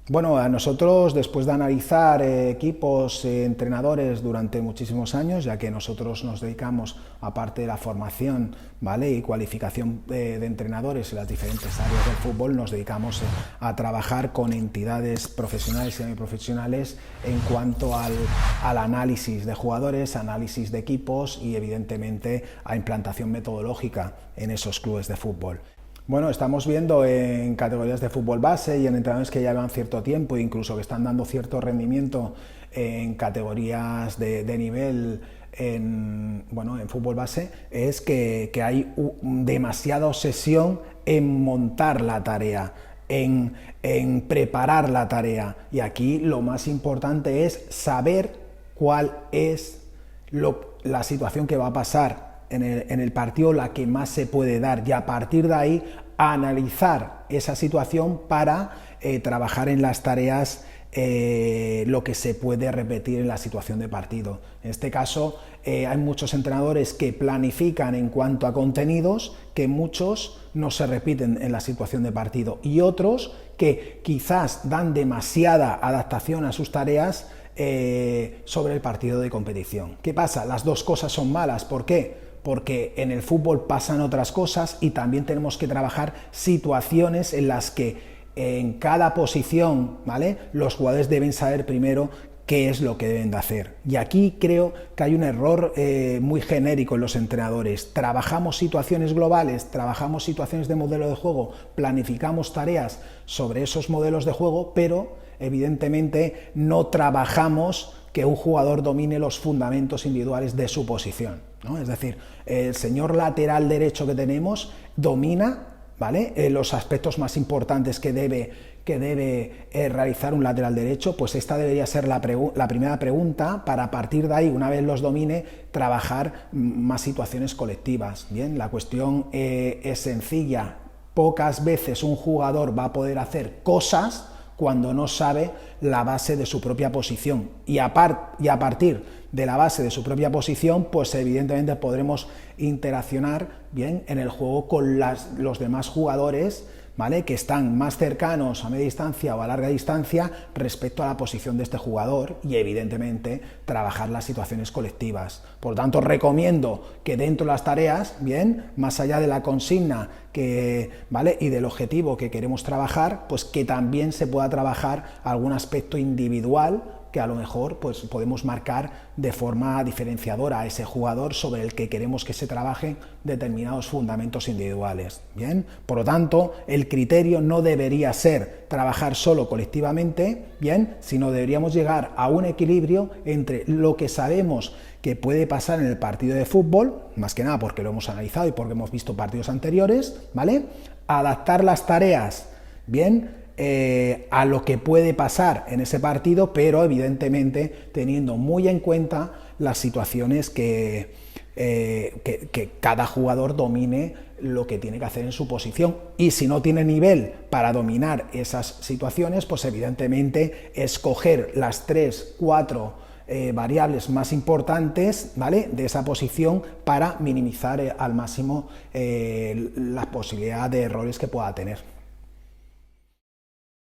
Bueno, a nosotros, después de analizar equipos, entrenadores durante muchísimos años, ya que nosotros nos dedicamos, aparte de la formación, ¿vale?, y cualificación de entrenadores en las diferentes áreas del fútbol, nos dedicamos a trabajar con entidades profesionales y semiprofesionales en cuanto al análisis de jugadores, análisis de equipos y, evidentemente, a implantación metodológica en esos clubes de fútbol. Bueno, estamos viendo en categorías de fútbol base y en entrenadores que ya llevan cierto tiempo, incluso que están dando cierto rendimiento en categorías de nivel bueno, en fútbol base, es que hay demasiada obsesión en montar la tarea, en preparar la tarea. Y aquí lo más importante es saber cuál es la situación que va a pasar en el partido, la que más se puede dar, y a partir de ahí analizar esa situación para trabajar en las tareas lo que se puede repetir en la situación de partido. En este caso hay muchos entrenadores que planifican en cuanto a contenidos, que muchos no se repiten en la situación de partido, y otros que quizás dan demasiada adaptación a sus tareas sobre el partido de competición. ¿Qué pasa? Las dos cosas son malas. ¿Por qué? Porque en el fútbol pasan otras cosas y también tenemos que trabajar situaciones en las que en cada posición, ¿vale?, los jugadores deben saber primero qué es lo que deben de hacer. Y aquí creo que hay un error muy genérico en los entrenadores. Trabajamos situaciones globales, trabajamos situaciones de modelo de juego, planificamos tareas sobre esos modelos de juego, pero evidentemente no trabajamos que un jugador domine los fundamentos individuales de su posición, ¿no? Es decir, el señor lateral derecho que tenemos domina, ¿vale?, los aspectos más importantes que debe realizar un lateral derecho. Pues esta debería ser la primera pregunta, para a partir de ahí, una vez los domine, trabajar más situaciones colectivas. Bien, la cuestión es sencilla. Pocas veces un jugador va a poder hacer cosas cuando no sabe la base de su propia posición, y a partir de la base de su propia posición, pues evidentemente podremos interaccionar bien en el juego con los demás jugadores, ¿vale?, que están más cercanos a media distancia o a larga distancia respecto a la posición de este jugador, y evidentemente trabajar las situaciones colectivas. Por tanto, recomiendo que dentro de las tareas, bien, más allá de la consigna ¿vale?, y del objetivo que queremos trabajar, pues que también se pueda trabajar algún aspecto individual que a lo mejor pues podemos marcar de forma diferenciadora a ese jugador sobre el que queremos que se trabajen determinados fundamentos individuales. Bien, por lo tanto, el criterio no debería ser trabajar solo colectivamente, bien, sino deberíamos llegar a un equilibrio entre lo que sabemos que puede pasar en el partido de fútbol, más que nada porque lo hemos analizado y porque hemos visto partidos anteriores, ¿vale?, adaptar las tareas, bien, a lo que puede pasar en ese partido, pero evidentemente teniendo muy en cuenta las situaciones que cada jugador domine lo que tiene que hacer en su posición, y si no tiene nivel para dominar esas situaciones, pues evidentemente escoger las 3, 4 variables más importantes, ¿vale?, de esa posición, para minimizar al máximo la posibilidad de errores que pueda tener.